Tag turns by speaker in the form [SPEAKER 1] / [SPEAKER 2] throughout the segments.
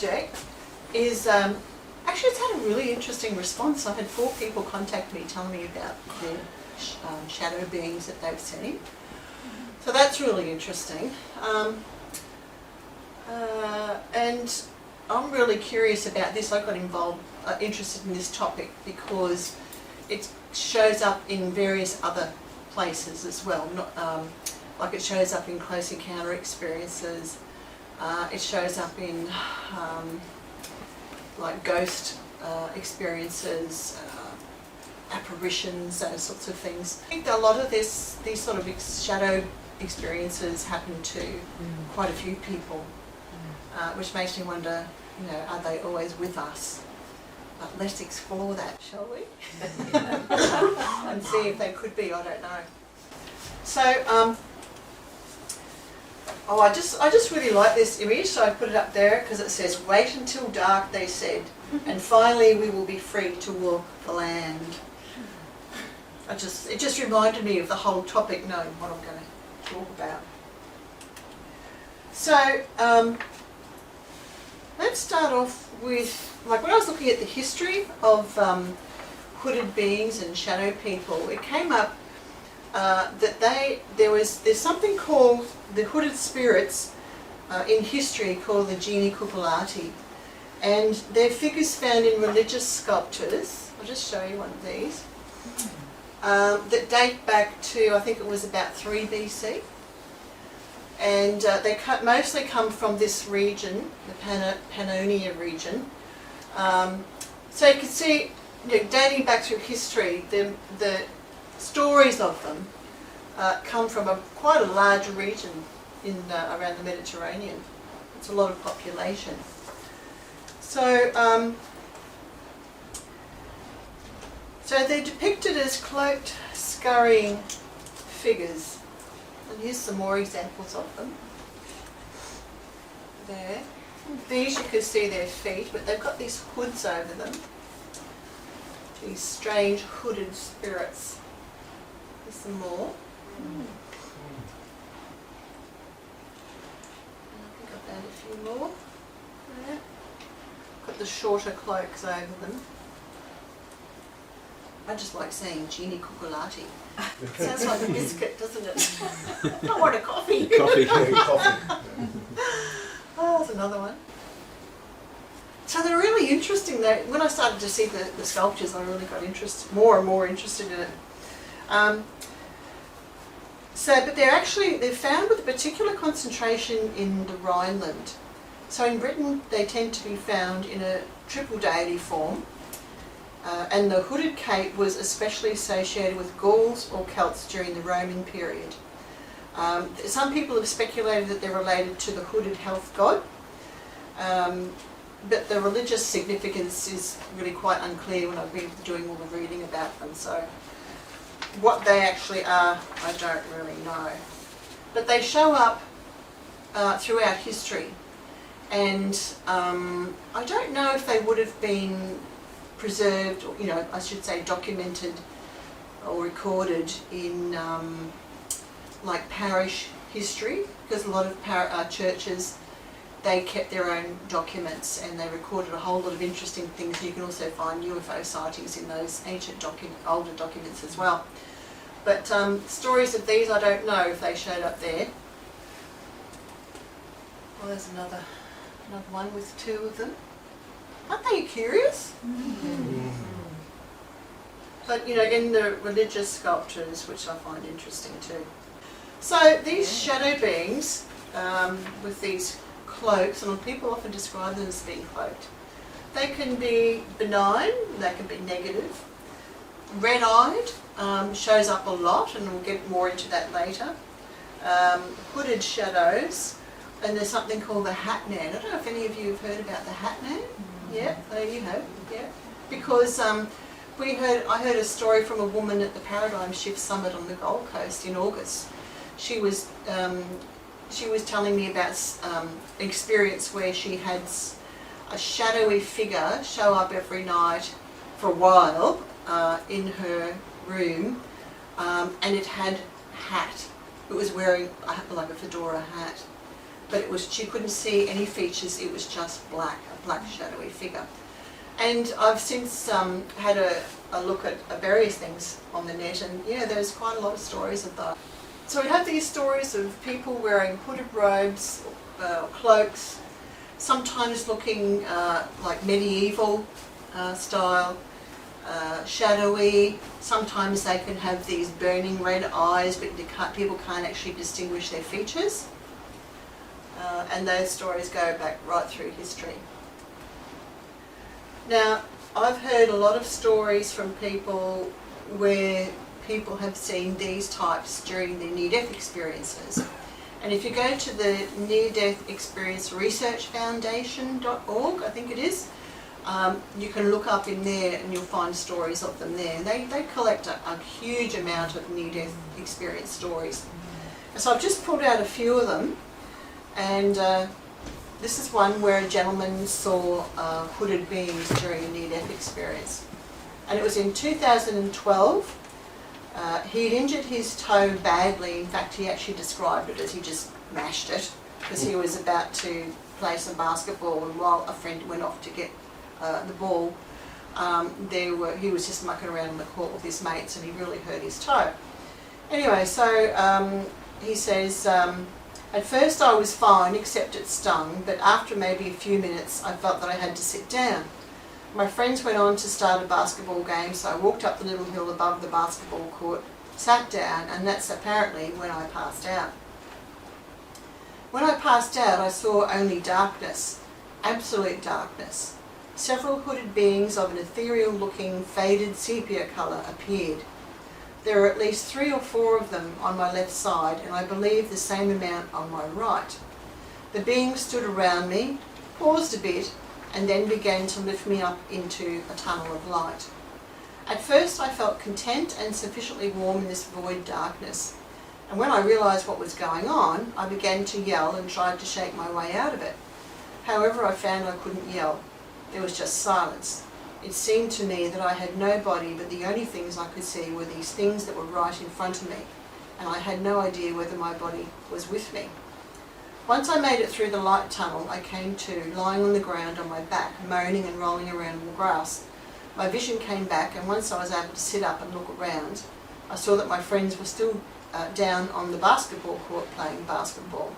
[SPEAKER 1] subject is, actually it's had a really interesting response. I've had 4 people contact me telling me about their shadow beings that they've seen. So that's really interesting. And I'm really curious about this. I got interested in this topic because it shows up in various other places as well. Not, like it shows up in close encounter experiences. It shows up in like ghost experiences, apparitions, those sorts of things. I think that a lot of these sort of shadow experiences happen to quite a few people, which makes me wonder, you know, are they always with us? But let's explore that, shall we? And see if they could be, I don't know. So, I just really like this image, so I put it up there because it says, "Wait until dark," they said, "and finally we will be free to walk the land." It just reminded me of the whole topic, knowing what I'm going to talk about. So, let's start off with, like, when I was looking at the history of hooded beings and shadow people, it came up that there's something called the hooded spirits in history called the Djinn cupolati, and they're figures found in religious sculptures. I'll just show you one of these that date back to, I think it was about 3 BC, and they mostly come from this region, the Pannonia region. So you can see, you know, dating back through history, the stories of them come from quite a large region in around the Mediterranean. It's a lot of population. So, so they're depicted as cloaked, scurrying figures. And here's some more examples of them. There. These you can see their feet, but they've got these hoods over them. These strange hooded spirits. There's some more. I think I've added a few more. There. Got the shorter cloaks over them. I just like saying Djinn cupolati. Sounds like a biscuit, doesn't it? I want a coffee.
[SPEAKER 2] Coffee.
[SPEAKER 1] Oh, there's another one. So they're really interesting. When I started to see the sculptures, I really got more and more interested in it. But they're found with a particular concentration in the Rhineland. So in Britain, they tend to be found in a triple deity form. And the hooded cape was especially associated with Gauls or Celts during the Roman period. Some people have speculated that they're related to the hooded health god, but the religious significance is really quite unclear when I've been doing all the reading about them. So what they actually are, I don't really know. But they show up throughout history, and I don't know if they would have been preserved, or, you know, I should say documented or recorded in like parish history, because a lot of churches, they kept their own documents and they recorded a whole lot of interesting things. You can also find UFO sightings in those ancient older documents as well. But stories of these, I don't know if they showed up there. Well, there's another one with 2 of them. Aren't they curious? Mm-hmm. But, you know, in the religious sculptures, which I find interesting too. So these shadow beings with these cloaks, and people often describe them as being cloaked, they can be benign, they can be negative. Red-eyed shows up a lot, and we'll get more into that later. Hooded shadows, and there's something called the Hat Man. I don't know if any of you have heard about the Hat Man. Yeah, you have. Yeah, because I heard a story from a woman at the Paradigm Shift Summit on the Gold Coast in August. She was telling me about an experience where she had a shadowy figure show up every night for a while in her room, and it had a hat. It was wearing like a fedora hat, but she couldn't see any features. It was just black, a black shadowy figure. And I've since had a look at various things on the net, and yeah, there's quite a lot of stories of that. So we have these stories of people wearing hooded robes, cloaks, sometimes looking like medieval style, shadowy. Sometimes they can have these burning red eyes, but people can't actually distinguish their features. And those stories go back right through history. Now, I've heard a lot of stories from people where people have seen these types during their near-death experiences. And if you go to the Near-Death Experience Research Foundation.org, I think it is, you can look up in there and you'll find stories of them there. They collect a huge amount of near-death experience stories. So I've just pulled out a few of them, and this is one where a gentleman saw hooded beings during a near-death experience. And it was in 2012. He'd injured his toe badly. In fact, he actually described it as he just mashed it, because he was about to play some basketball, and while a friend went off to get the ball, he was just mucking around in the court with his mates, and he really hurt his toe. Anyway, so he says, at first I was fine, except it stung, but after maybe a few minutes I felt that I had to sit down. My friends went on to start a basketball game, so I walked up the little hill above the basketball court, sat down, and that's apparently when I passed out. When I passed out, I saw only darkness, absolute darkness. Several hooded beings of an ethereal-looking, faded sepia colour appeared. There are at least 3 or 4 of them on my left side, and I believe the same amount on my right. The beings stood around me, paused a bit, and then began to lift me up into a tunnel of light. At first I felt content and sufficiently warm in this void darkness, and when I realised what was going on, I began to yell and tried to shake my way out of it. However, I found I couldn't yell. There was just silence. It seemed to me that I had no body, but the only things I could see were these things that were right in front of me, and I had no idea whether my body was with me. Once I made it through the light tunnel, I came to, lying on the ground on my back, moaning and rolling around in the grass. My vision came back, and once I was able to sit up and look around, I saw that my friends were still down on the basketball court playing basketball.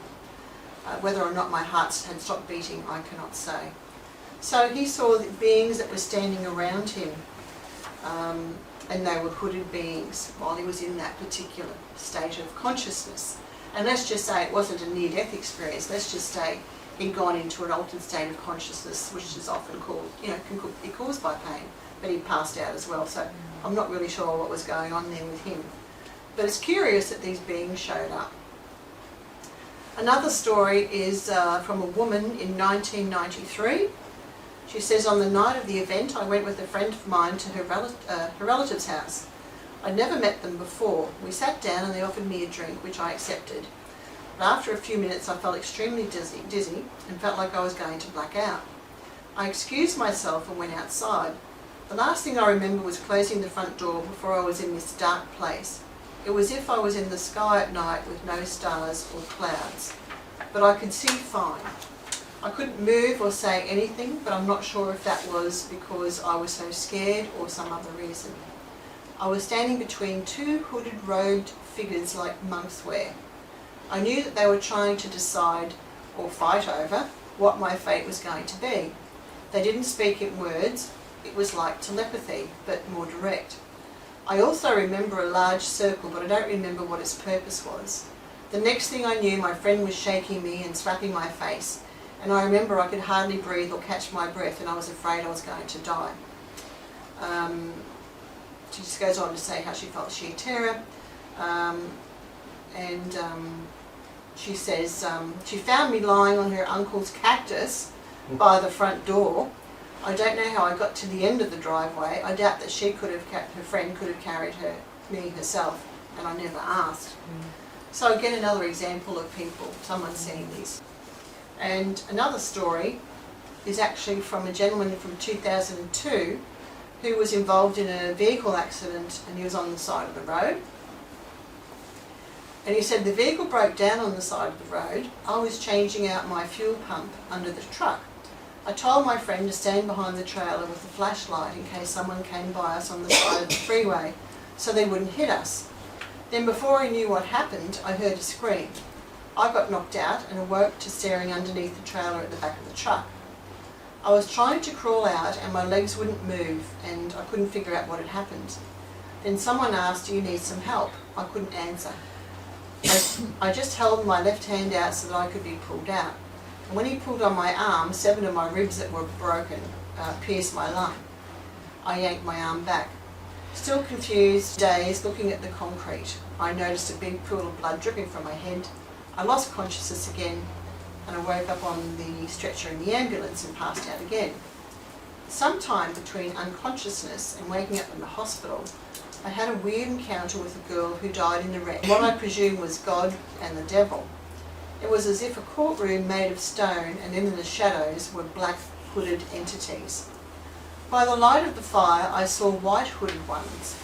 [SPEAKER 1] Whether or not my heart had stopped beating, I cannot say. So he saw the beings that were standing around him, and they were hooded beings while he was in that particular state of consciousness. And let's just say it wasn't a near-death experience. Let's just say he'd gone into an altered state of consciousness, which is often called, can be caused by pain, but he passed out as well. So I'm not really sure what was going on there with him. But it's curious that these beings showed up. Another story is from a woman in 1993. She says, on the night of the event, I went with a friend of mine to her relative's house. I'd never met them before. We sat down and they offered me a drink, which I accepted. But after a few minutes I felt extremely dizzy and felt like I was going to black out. I excused myself and went outside. The last thing I remember was closing the front door before I was in this dark place. It was as if I was in the sky at night with no stars or clouds. But I could see fine. I couldn't move or say anything, but I'm not sure if that was because I was so scared or some other reason. I was standing between 2 hooded robed figures like monks wear. I knew that they were trying to decide or fight over what my fate was going to be. They didn't speak in words. It was like telepathy, but more direct. I also remember a large circle, but I don't remember what its purpose was. The next thing I knew, my friend was shaking me and slapping my face, and I remember I could hardly breathe or catch my breath, and I was afraid I was going to die. She just goes on to say how she felt sheer terror, and she says she found me lying on her uncle's cactus by the front door. I don't know how I got to the end of the driveway. I doubt that her friend could have carried me herself, and I never asked. So again, another example of someone seeing these. And another story is actually from a gentleman from 2002 who was involved in a vehicle accident, and he was on the side of the road. And he said, the vehicle broke down on the side of the road. I was changing out my fuel pump under the truck. I told my friend to stand behind the trailer with a flashlight in case someone came by us on the side of the freeway so they wouldn't hit us. Then before I knew what happened, I heard a scream. I got knocked out and awoke to staring underneath the trailer at the back of the truck. I was trying to crawl out and my legs wouldn't move and I couldn't figure out what had happened. Then someone asked, "Do you need some help?" I couldn't answer. I just held my left hand out so that I could be pulled out. And when he pulled on my arm, 7 of my ribs that were broken pierced my lung. I yanked my arm back. Still confused, dazed, looking at the concrete, I noticed a big pool of blood dripping from my head. I lost consciousness again and I woke up on the stretcher in the ambulance and passed out again. Sometime between unconsciousness and waking up in the hospital, I had a weird encounter with a girl who died in the wreck, what I presume was God and the devil. It was as if a courtroom made of stone and in the shadows were black hooded entities. By the light of the fire I saw white hooded ones.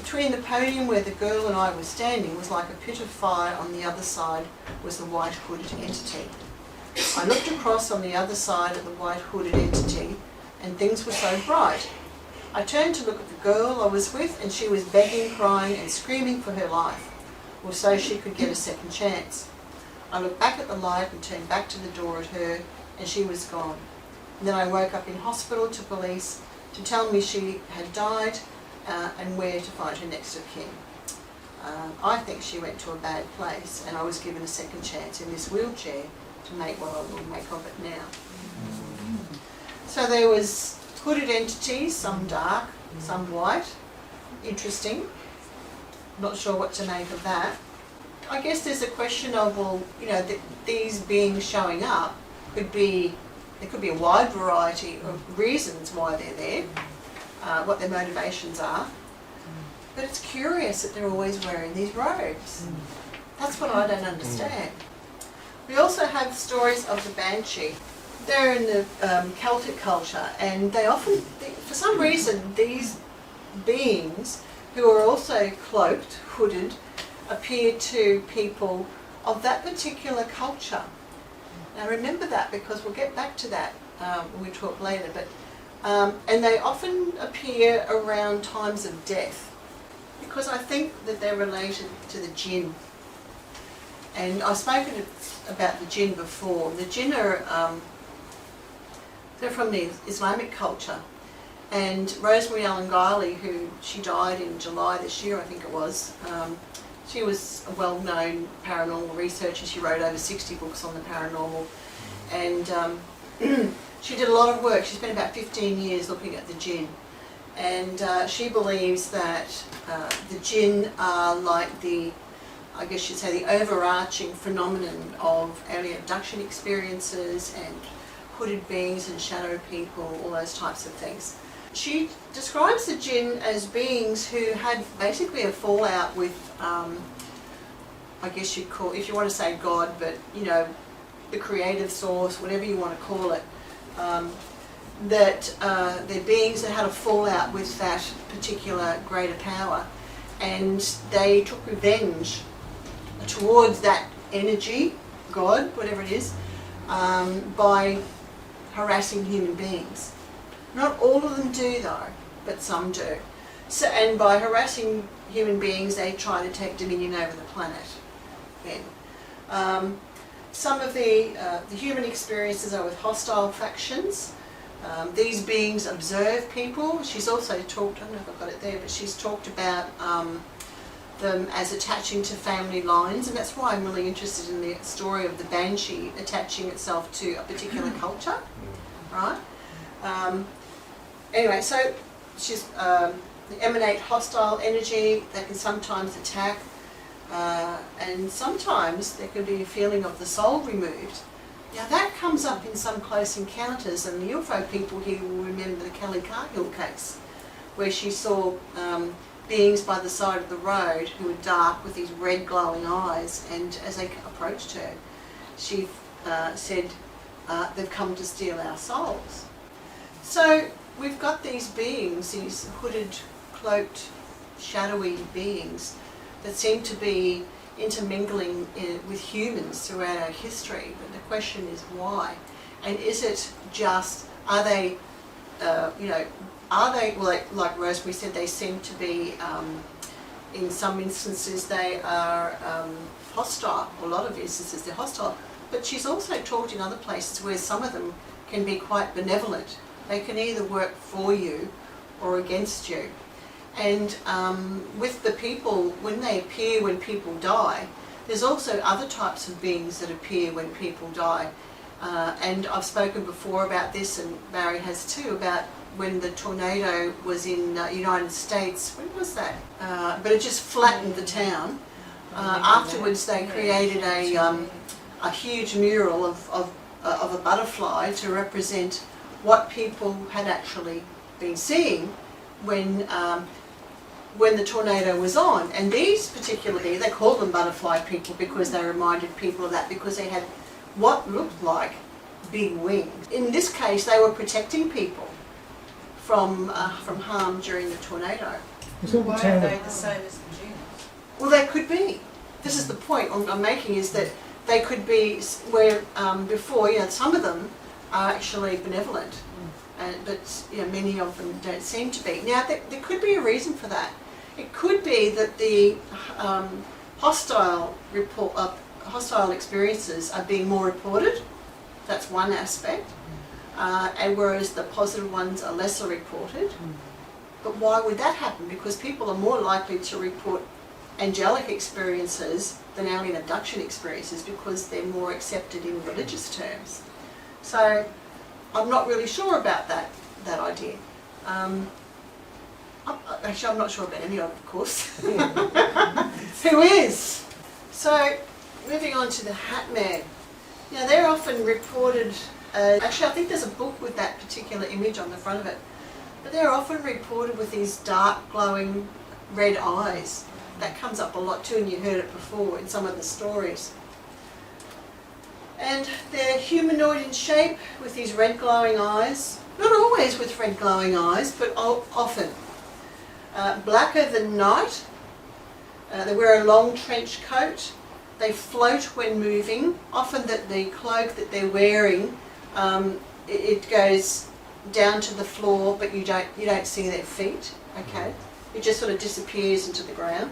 [SPEAKER 1] Between the podium where the girl and I were standing was like a pit of fire, on the other side was the white hooded entity. I looked across on the other side at the white hooded entity and things were so bright. I turned to look at the girl I was with and she was begging, crying and screaming for her life, or so she could get a second chance. I looked back at the light and turned back to the door at her and she was gone. And then I woke up in hospital to police to tell me she had died and where to find her next of kin. I think she went to a bad place and I was given a second chance in this wheelchair to make what I will make of it now. So there was hooded entities, some dark, some white. Interesting. Not sure what to make of that. I guess there's a question of, well, you know, these beings showing up there could be a wide variety of reasons why they're there, what their motivations are. But it's curious that they're always wearing these robes. That's what I don't understand. We also have stories of the banshee. They're in the Celtic culture, and they often, for some reason, these beings who are also cloaked, hooded, appear to people of that particular culture. Now remember that, because we'll get back to that when we talk later. But and they often appear around times of death, because I think that they're related to the Djinn. And I've spoken about the Djinn before. The Djinn are they're from the Islamic culture. And Rosemary Ellen Guiley, who she died in July this year, I think it was, she was a well-known paranormal researcher. She wrote over 60 books on the paranormal. And she did a lot of work. She spent about 15 years looking at the Djinn. And she believes that the Djinn are like the, I guess you'd say, the overarching phenomenon of alien abduction experiences and hooded beings and shadow people, all those types of things. She describes the Djinn as beings who had basically a fallout with, I guess you'd call, if you want to say God, but you know, the creative source, whatever you want to call it, that they're beings that had a fallout with that particular greater power, and they took revenge towards that energy, God, whatever it is, by harassing human beings. Not all of them do though, but some do. So, and by harassing human beings, they try to take dominion over the planet. Then, some of the human experiences are with hostile factions. These beings observe people. She's also talked, I don't know if I've got it there, but she's talked about them as attaching to family lines, and that's why I'm really interested in the story of the banshee attaching itself to a particular culture, right? Anyway, so she's they emanate hostile energy. They can sometimes attack, and sometimes there can be a feeling of the soul removed. Now that comes up in some close encounters, and the UFO people here will remember the Kelly Cargill case, where she saw beings by the side of the road who were dark with these red glowing eyes, and as they approached her, she said, they've come to steal our souls. So we've got these beings, these hooded, cloaked, shadowy beings that seem to be intermingling with humans throughout our history, but the question is why. And is it just, are they, well, like Rosemary said, they seem to be, in some instances they are hostile. A lot of instances they're hostile. But she's also talked in other places where some of them can be quite benevolent. They can either work for you or against you. And with the people, when they appear when people die, there's also other types of beings that appear when people die. And I've spoken before about this, and Barry has too, about when the tornado was in the United States. When was that? But it just flattened the town. Afterwards they created a huge mural of a butterfly to represent what people had actually been seeing when the tornado was on. And these particularly, they called them butterfly people because they reminded people of that, because they had what looked like big wings. In this case, they were protecting people from harm during the tornado.
[SPEAKER 2] Why are they the same as the Djinns?
[SPEAKER 1] Well, they could be. This is the point I'm making, is that they could be where before, some of them are actually benevolent, but many of them don't seem to be. Now, there could be a reason for that. It could be that the hostile experiences are being more reported. That's one aspect. And whereas the positive ones are lesser reported. But why would that happen? Because people are more likely to report angelic experiences than alien abduction experiences, because they're more accepted in religious terms. So I'm not really sure about that idea. Actually, I'm not sure about any of it, of course. Who is? So, moving on to the Hat Man. They're often reported, actually I think there's a book with that particular image on the front of it, but they're often reported with these dark glowing red eyes. That comes up a lot too, and you heard it before in some of the stories. And they're humanoid in shape with these red glowing eyes. Not always with red glowing eyes, but often. Blacker than night. They wear a long trench coat. They float when moving. Often the cloak that they're wearing, it goes down to the floor, but you don't see their feet. Okay, it just sort of disappears into the ground.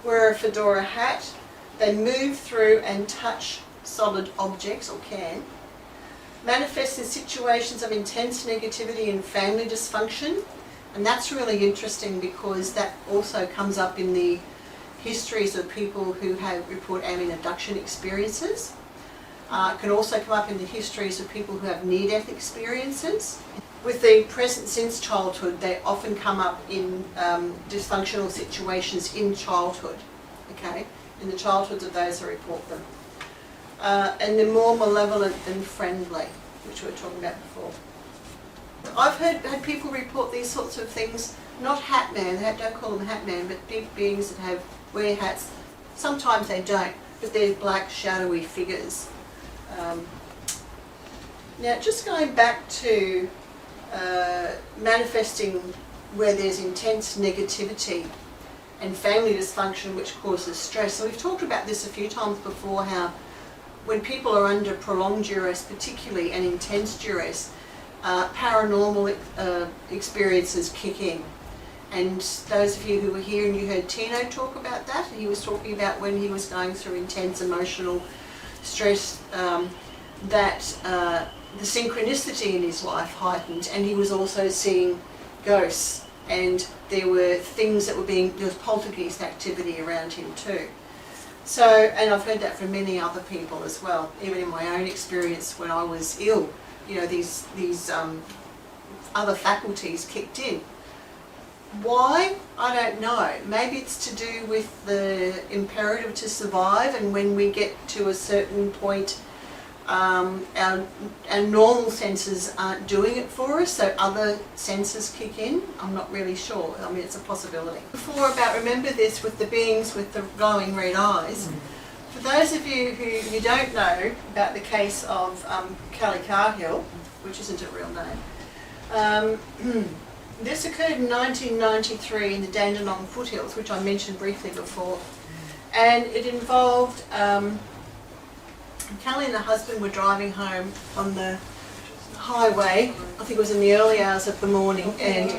[SPEAKER 1] Wear a fedora hat. They move through and touch solid objects, or can. Manifest in situations of intense negativity and family dysfunction. And that's really interesting, because that also comes up in the histories of people who report alien abduction experiences. It can also come up in the histories of people who have near-death experiences. With the present since childhood, they often come up in dysfunctional situations in childhood, okay? In the childhoods of those who report them. And they're more malevolent than friendly, which we were talking about before. I've had people report these sorts of things, not Hat Man, don't call them Hat Man, but big beings that wear hats. Sometimes they don't, but they're black shadowy figures. Now, just going back to manifesting where there's intense negativity and family dysfunction which causes stress. So we've talked about this a few times before, how when people are under prolonged duress, particularly, and intense duress, paranormal experiences kick in. And those of you who were here and you heard Tino talk about that, he was talking about when he was going through intense emotional stress, that the synchronicity in his life heightened, and he was also seeing ghosts, and there were things that were there was poltergeist activity around him too. So, and I've heard that from many other people as well, even in my own experience when I was ill, these other faculties kicked in. Why? I don't know. Maybe it's to do with the imperative to survive, and when we get to a certain point, our normal senses aren't doing it for us, so other senses kick in. I'm not really sure. I mean, it's a possibility. Before about, remember this with the beings with the glowing red eyes. For those of you who don't know about the case of Kelly Carhill, which isn't a real name, this occurred in 1993 in the Dandenong foothills, which I mentioned briefly before, and it involved Kelly and her husband were driving home on the highway, I think it was in the early hours of the morning, and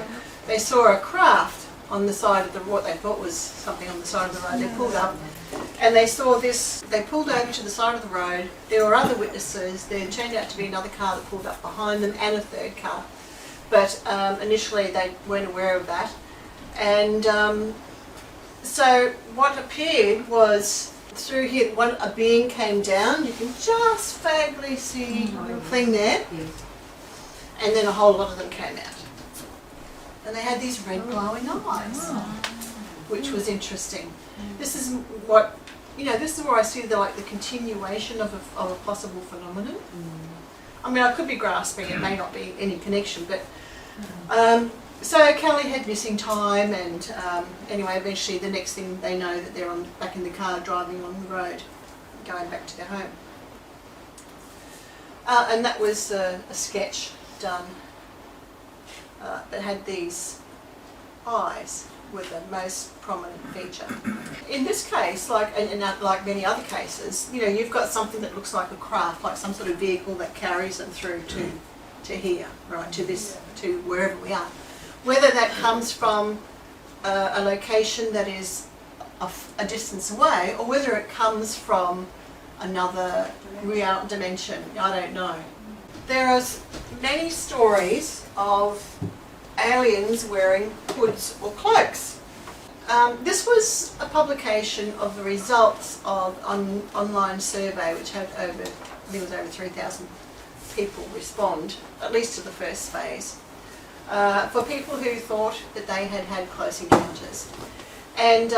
[SPEAKER 1] they saw a craft on the side of what they thought was something on the side of the road. They pulled up and they saw this. They pulled over to the side of the road. There were other witnesses. There turned out to be another car that pulled up behind them and a third car. But initially they weren't aware of that. And so what appeared was through here, a being came down. You can just vaguely see a little thing there. And then a whole lot of them came out. And they had these red glowing eyes, which was interesting. This is what, this is where I see the continuation of a possible phenomenon. I mean, I could be grasping, it may not be any connection, but so Kelly had missing time, and anyway, eventually the next thing they know that they're back in the car driving on the road, going back to their home. And that was a sketch done that had these eyes were the most prominent feature. In this case, like many other cases, you've got something that looks like a craft, like some sort of vehicle that carries them through to here, right, to wherever we are. Whether that comes from a location that is a distance away, or whether it comes from another real dimension, I don't know. There are many stories of aliens wearing hoods or cloaks. This was a publication of the results of an online survey which had over 3,000 people respond, at least to the first phase, for people who thought that they had had close encounters. And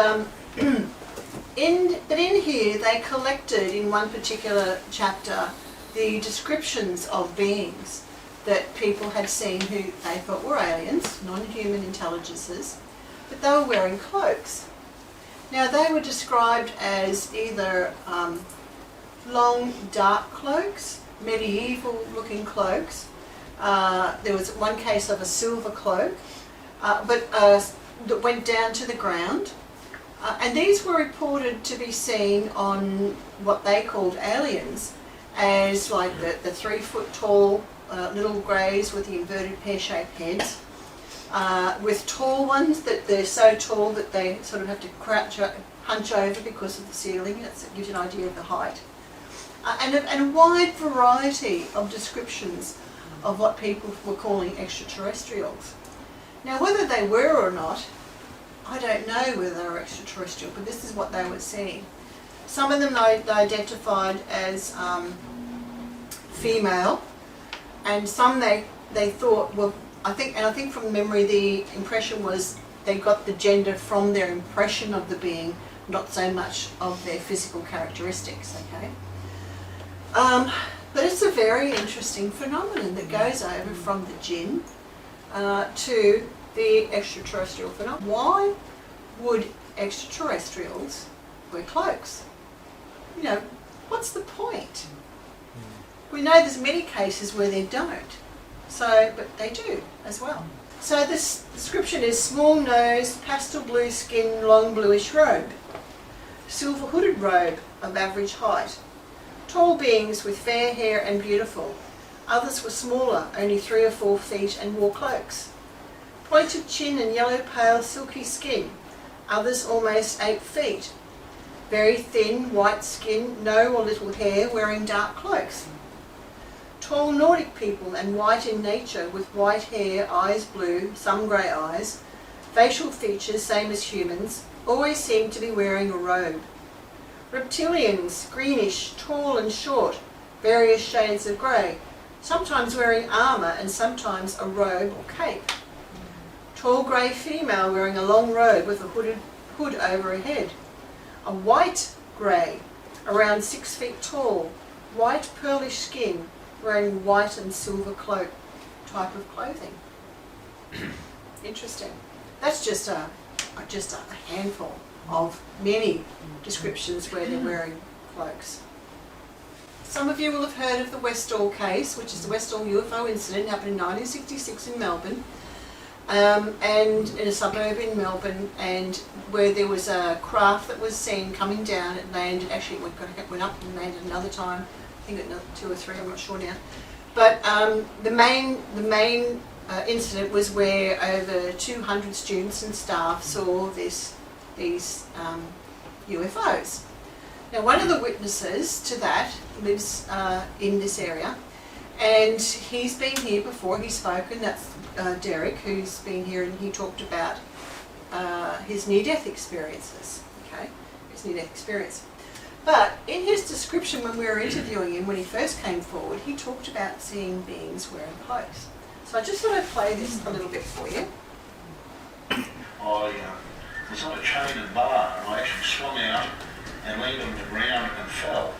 [SPEAKER 1] in here they collected in one particular chapter the descriptions of beings that people had seen who they thought were aliens, non-human intelligences, but they were wearing cloaks. Now they were described as either long dark cloaks, medieval looking cloaks. There was one case of a silver cloak, that went down to the ground. And these were reported to be seen on what they called aliens, as like the 3 foot tall little greys with the inverted pear-shaped heads, with tall ones that they're so tall that they sort of have to hunch over because of the ceiling. That gives you an idea of the height. And a wide variety of descriptions of what people were calling extraterrestrials. Now whether they were or not, I don't know whether they were extraterrestrial, but this is what they were seeing. Some of them they identified as female, and some they thought were, I think from memory the impression was they got the gender from their impression of the being, not so much of their physical characteristics, okay? But it's a very interesting phenomenon that goes over from the Djinn to the extraterrestrial phenomenon. Why would extraterrestrials wear cloaks? What's the point? We know there's many cases where they don't, but they do as well. So this description is small nose, pastel blue skin, long bluish robe, silver hooded robe of average height, tall beings with fair hair and beautiful. Others were smaller, only 3 or 4 feet, and wore cloaks. Pointed chin and yellow pale silky skin. Others almost 8 feet. Very thin, white skin, no or little hair, wearing dark cloaks. Tall Nordic people and white in nature, with white hair, eyes blue, some grey eyes, facial features same as humans, always seem to be wearing a robe. Reptilians, greenish, tall and short, various shades of grey, sometimes wearing armour and sometimes a robe or cape. Tall grey female wearing a long robe with a hood over her head. A white grey, around 6 feet tall, white pearlish skin, wearing white and silver cloak type of clothing. Interesting. That's just a handful of many descriptions where they're wearing cloaks. Some of you will have heard of the Westall case, which is the Westall UFO incident, happened in 1966 in Melbourne, and in a suburb in Melbourne, and where there was a craft that was seen coming down. It landed, actually it went up and landed another time, I think another 2 or 3, I'm not sure now, But the main incident was where over 200 students and staff saw these UFOs. Now, one of the witnesses to that lives in this area, and he's been here before. He's spoken. That's Derek, who's been here, and he talked about his near-death experiences. Okay, his near-death experience. But in his description, when we were interviewing him, when he first came forward, he talked about seeing beings wearing clothes. So I just thought I'd play this a little bit for you.
[SPEAKER 3] I was on a chain and bar, and I actually swung out and landed on the ground and fell.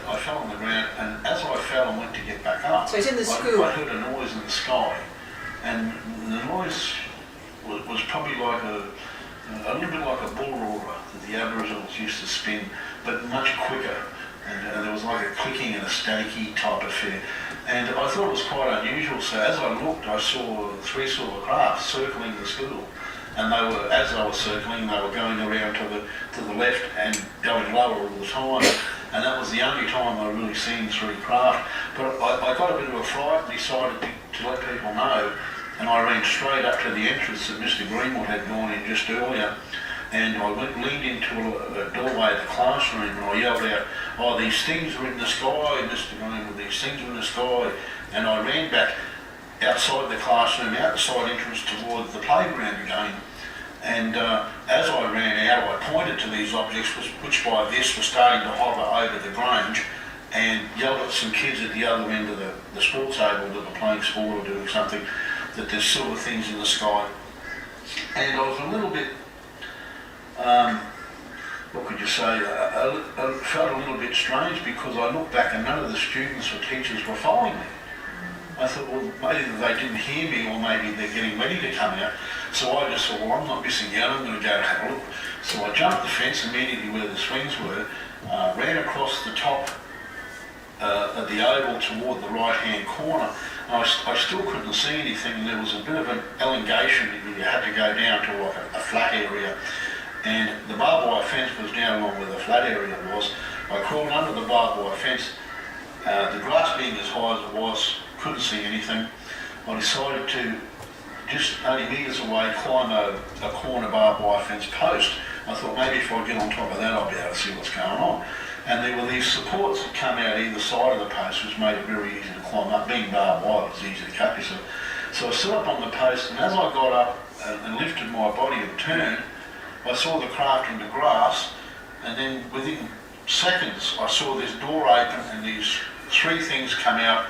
[SPEAKER 3] I fell on the ground, and as I fell and went to get back up,
[SPEAKER 1] So he's in the school.
[SPEAKER 3] I heard a noise in the sky, and the noise was probably like a little bit like a bull roarer that the Aboriginals used to spin, but much quicker. And there was like a clicking and a staticky type affair. And I thought it was quite unusual, so as I looked, I saw 3 silver crafts circling the school. And they were, as they were circling, they were going around to the left and going lower all the time. And that was the only time I really seen 3 craft. But I got a bit of a fright and decided to let people know. And I ran straight up to the entrance that Mr. Greenwood had gone in just earlier. And I leaned into a doorway of the classroom and I yelled out, "Oh, these things are in the sky, Mr. Greenwood, these things are in the sky." And I ran back outside the classroom, out the side entrance towards the playground again. And as I ran out, I pointed to these objects, which by this were starting to hover over the Grange, and yelled at some kids at the other end of the sports table that were playing sport or doing something, that there's silver things in the sky. And I was a little bit, what could you say, I felt a little bit strange because I looked back and none of the students or teachers were following me. I thought, well, maybe they didn't hear me or maybe they're getting ready to come out. So I just thought, well, I'm not missing out, I'm going to go and have a look. So I jumped the fence immediately where the swings were, ran across the top of the oval toward the right-hand corner. I still couldn't see anything, and there was a bit of an elongation that you had to go down to like a flat area. And the barbed wire fence was down along where the flat area was. I crawled under the barbed wire fence. The grass being as high as it was, couldn't see anything. I decided to, just 80 metres away, climb a corner barbed wire fence post. I thought maybe if I get on top of that I'll be able to see what's going on. And there were these supports that come out either side of the post, which made it very easy to climb up. Being barbed wire, it was easy to cut yourself. So I stood up on the post, and as I got up and lifted my body and turned, I saw the craft in the grass, and then within seconds I saw this door open and these 3 things come out.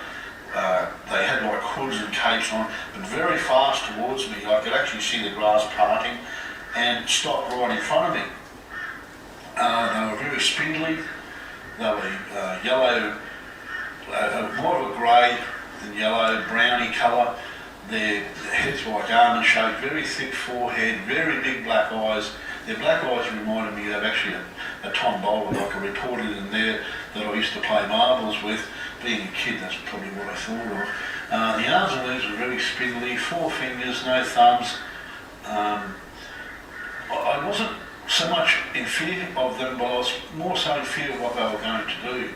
[SPEAKER 3] They had like hoods and capes on, but very fast towards me. I could actually see the grass parting and stopped right in front of me. They were very spindly. They were yellow, more of a grey than yellow, browny colour. Their heads were like almond shaped, very thick forehead, very big black eyes. Their black eyes reminded me of actually a Tom Bowler, like a reporter in there that I used to play marbles with. Being a kid, that's probably what I thought of. The arms and legs were very spindly, 4 fingers, no thumbs. I wasn't so much in fear of them, but I was more so in fear of what they were going to do.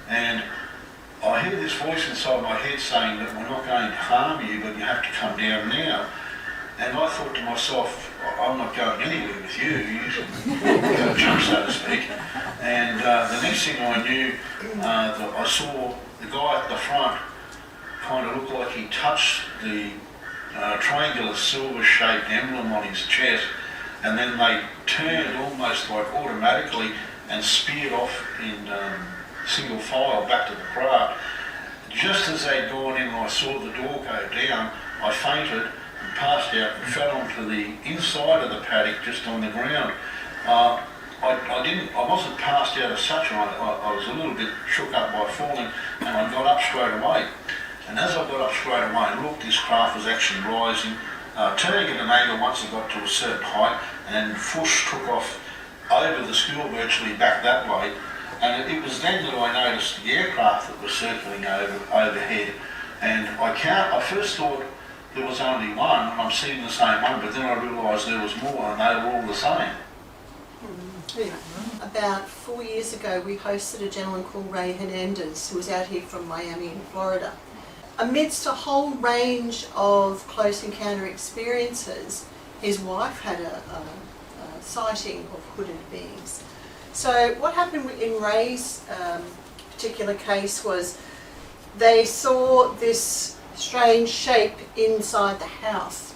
[SPEAKER 3] And I hear this voice inside my head saying that we're not going to harm you, but you have to come down now. And I thought to myself, I'm not going anywhere with you, you jump, so to speak. And the next thing I knew, I saw the guy at the front kind of looked like he touched the triangular silver-shaped emblem on his chest, and then they turned almost like automatically and speared off in single file back to the craft. Just as they'd gone in and I saw the door go down, I fainted and passed out and fell onto the inside of the paddock just on the ground. I wasn't passed out as such, I was a little bit shook up by falling, and I got up straight away. And as I got up straight away and looked, this craft was actually rising, turning at an angle once it got to a certain height, and then whoosh, took off over the school virtually back that way. And it was then that I noticed the aircraft that was circling overhead. And I first thought there was only one, and I'm seeing the same one, but then I realised there was more, and they were all the same.
[SPEAKER 1] Yeah. About 4 years ago, we hosted a gentleman called Ray Hernandez, who was out here from Miami in Florida. amidst a whole range of close encounter experiences, his wife had a sighting of hooded beings. So what happened in Ray's particular case was they saw this strange shape inside the house.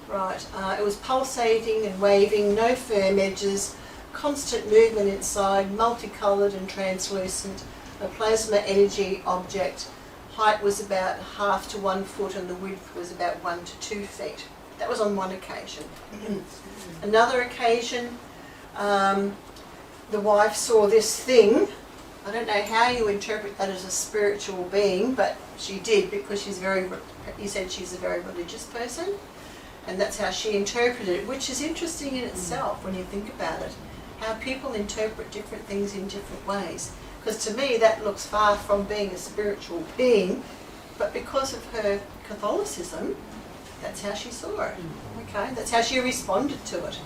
[SPEAKER 1] Right, it was pulsating and waving, no firm edges, constant movement inside, multicoloured and translucent, a plasma energy object. Height was about 1/2 to 1 foot and the width was about 1 to 2 feet. That was on one occasion. Another occasion, the wife saw this thing. I don't know how you interpret that as a spiritual being, but she did, because he said she's a very religious person, and that's how she interpreted it, which is interesting in itself when you think about it, how people interpret different things in different ways. Because to me that looks far from being a spiritual being, but because of her Catholicism, that's how she saw it. Okay, that's how she responded to it.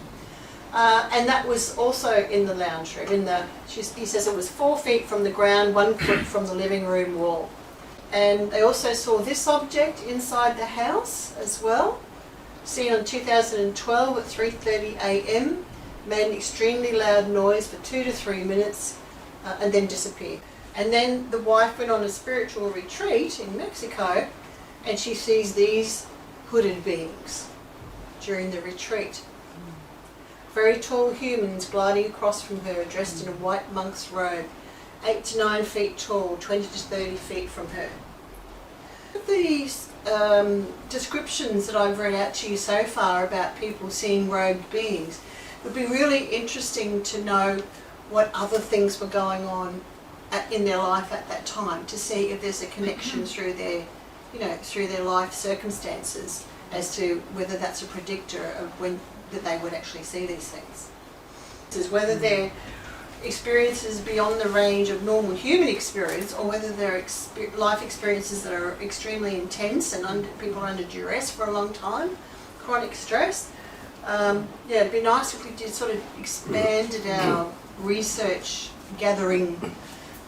[SPEAKER 1] And that was also in the lounge room. He says it was 4 feet from the ground, 1 foot from the living room wall. And they also saw this object inside the house as well, seen on 2012 at 3:30 a.m, made an extremely loud noise for 2 to 3 minutes, and then disappeared. And then the wife went on a spiritual retreat in Mexico, and she sees these hooded beings during the retreat. Very tall humans gliding across from her, dressed in a white monk's robe, 8 to 9 feet tall, 20 to 30 feet from her. These descriptions that I've read out to you so far about people seeing robed beings, it would be really interesting to know what other things were going on in their life at that time, to see if there's a connection through their, through their life circumstances, as to whether that's a predictor of when that they would actually see these things. Whether they're experiences beyond the range of normal human experience, or whether they're life experiences that are extremely intense and people are under duress for a long time, chronic stress. It'd be nice if we did sort of expanded our research gathering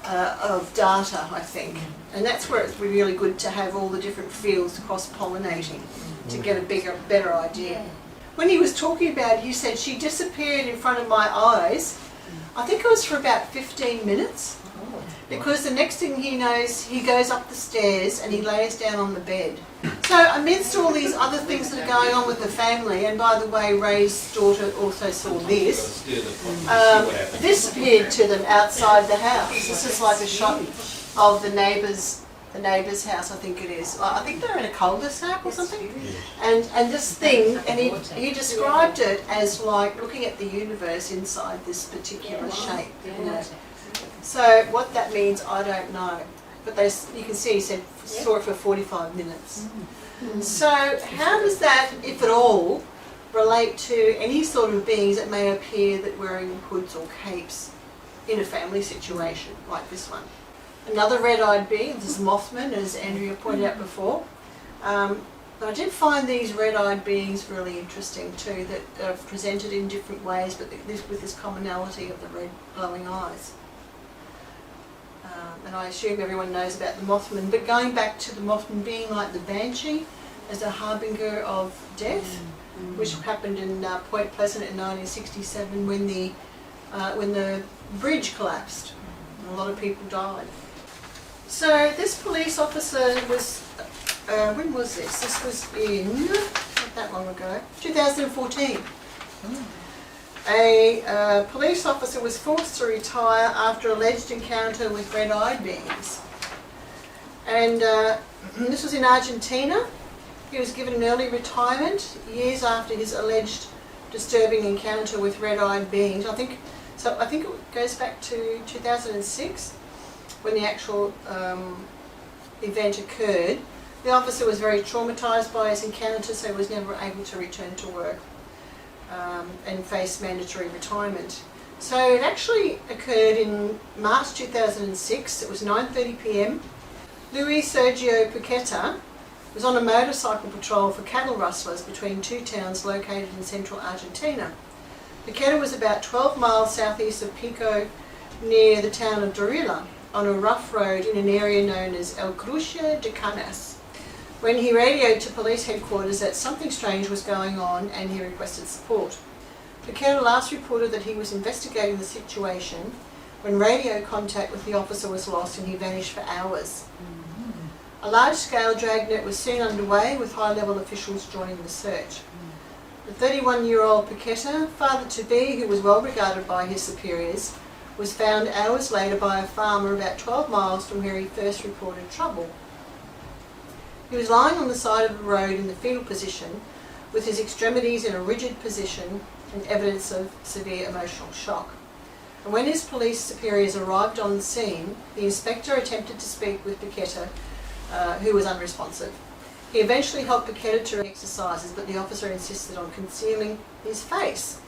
[SPEAKER 1] of data, I think. And that's where it's really good to have all the different fields cross-pollinating to get a better idea. When he was talking about it, he said, she disappeared in front of my eyes. I think it was for about 15 minutes, because the next thing he knows, he goes up the stairs and he lays down on the bed. So amidst all these other things that are going on with the family, and by the way, Ray's daughter also saw this, this appeared to them outside the house. This is like a shot of the neighbour's house, I think it is. I think they're in a cul-de-sac or something. And this thing, and he described it as like looking at the universe inside this particular shape. So what that means, I don't know. But you can see he saw it for 45 minutes. So how does that, if at all, relate to any sort of beings that may appear that wearing hoods or capes in a family situation like this one? Another red-eyed being, this is Mothman, as Andrea pointed out before. But I did find these red-eyed beings really interesting too, that are presented in different ways, but with this commonality of the red glowing eyes. And I assume everyone knows about the Mothman, but going back to the Mothman being like the Banshee as a harbinger of death, which happened in Point Pleasant in 1967 when the bridge collapsed. A lot of people died. So this police officer was, when was this? This was in, not that long ago, 2014. A police officer was forced to retire after alleged encounter with red-eyed beings. And this was in Argentina. He was given an early retirement years after his alleged disturbing encounter with red-eyed beings. I think it goes back to 2006 when the actual event occurred. The officer was very traumatised by his encounter, so he was never able to return to work and faced mandatory retirement. So it actually occurred in March 2006. It was 9:30 p.m. Luis Sergio Paqueta was on a motorcycle patrol for cattle rustlers between two towns located in central Argentina. Paqueta was about 12 miles southeast of Pico, near the town of Durilla. on a rough road in an area known as El Cruce de Canas when he radioed to police headquarters that something strange was going on and he requested support. Paqueta last reported that he was investigating the situation when radio contact with the officer was lost and he vanished for hours. A large-scale dragnet was soon underway with high-level officials joining the search. The 31-year-old Paqueta, father-to-be who was well regarded by his superiors, was found hours later by a farmer about 12 miles from where he first reported trouble. He was lying on the side of the road in the fetal position with his extremities in a rigid position and evidence of severe emotional shock. And when his police superiors arrived on the scene, the inspector attempted to speak with Paqueta, who was unresponsive. He eventually helped Paqueta to exercises, but the officer insisted on concealing his face.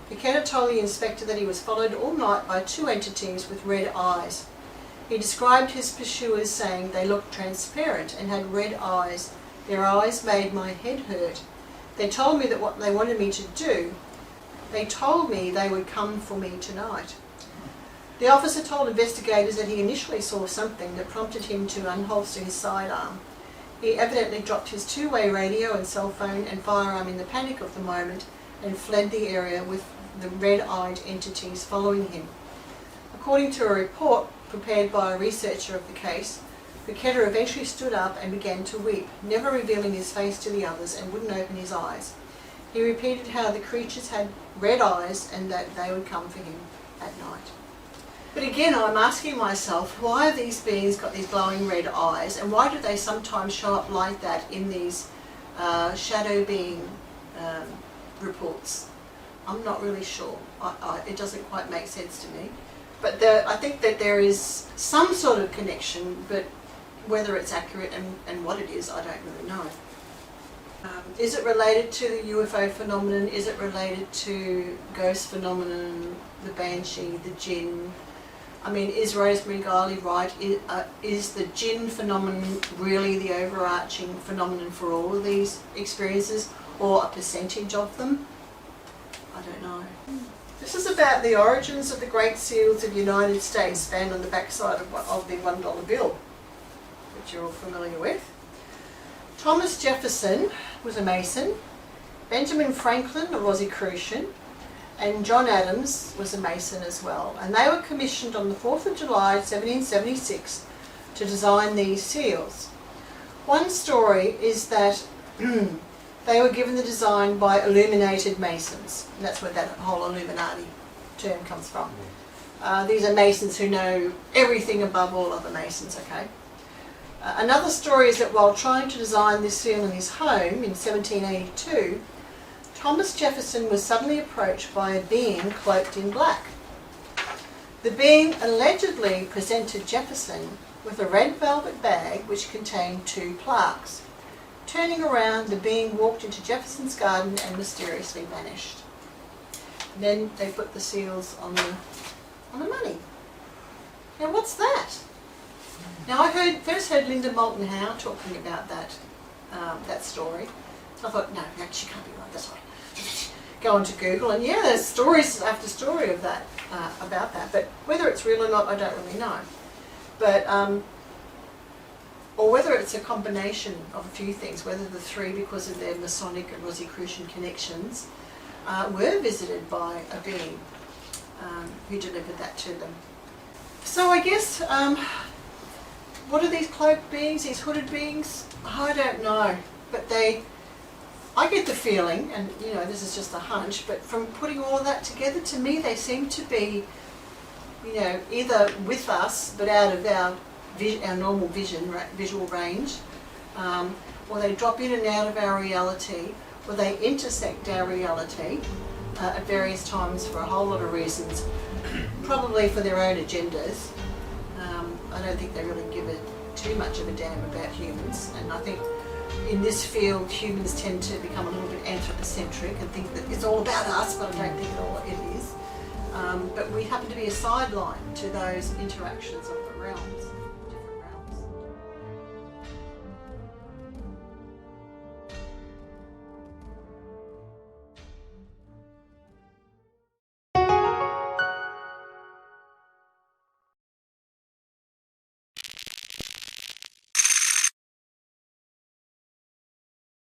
[SPEAKER 1] Paqueta told the inspector that he was followed all night by two entities with red eyes. He described his pursuers saying they looked transparent and had red eyes. Their eyes made my head hurt. They told me that what they wanted me to do, they told me they would come for me tonight. The officer told investigators that he initially saw something that prompted him to unholster his sidearm. He evidently dropped his two-way radio and cell phone and firearm in the panic of the moment and fled the area with the red-eyed entities following him. According to a report prepared by a researcher of the case, Paqueta eventually stood up and began to weep, never revealing his face to the others and wouldn't open his eyes. He repeated how the creatures had red eyes and that they would come for him at night. But again, I'm asking myself, why have these beings got these glowing red eyes, and why do they sometimes show up like that in these shadow being reports? I'm not really sure. It doesn't quite make sense to me. But I think that there is some sort of connection, but whether it's accurate and what it is, I don't really know. Is it related to the UFO phenomenon? Is it related to ghost phenomenon, the banshee, the Djinn? I mean, is Rosemary Guiley right? Is the Djinn phenomenon really the overarching phenomenon for all of these experiences, or a percentage of them? I don't know. This is about the origins of the Great Seals of the United States found on the backside of the $1 bill, which you're all familiar with. Thomas Jefferson was a Mason, Benjamin Franklin a Rosicrucian, and John Adams was a Mason as well. And they were commissioned on the 4th of July 1776 to design these seals. One story is that they were given the design by illuminated Masons. And that's where that whole Illuminati term comes from. These are Masons who know everything above all other Masons, okay? Another story is that while trying to design this seal in his home in 1782, Thomas Jefferson was suddenly approached by a being cloaked in black. The being allegedly presented Jefferson with a red velvet bag which contained 2 plaques. Turning around, the being walked into Jefferson's garden and mysteriously vanished. And then they put the seals on the money. Now what's that? Now I first heard Linda Moulton Howe talking about that story. So I thought, no, she can't be right, that's right. Go onto Google, and yeah, there's stories after story of that, about that. But whether it's real or not, I don't really know. But or whether it's a combination of a few things, whether the 3, because of their Masonic and Rosicrucian connections, were visited by a being who delivered that to them. So I guess, what are these cloaked beings, these hooded beings? I don't know, but I get the feeling, and you know, this is just a hunch, but from putting all of that together, to me they seem to be, you know, either with us but out of our normal visual range, or they drop in and out of our reality, or they intersect our reality at various times for a whole lot of reasons, probably for their own agendas. I don't think they really give too much of a damn about humans, and I think in this field humans tend to become a little bit anthropocentric and think that it's all about us, but I don't think it is. But we happen to be a sideline to those interactions of the realms.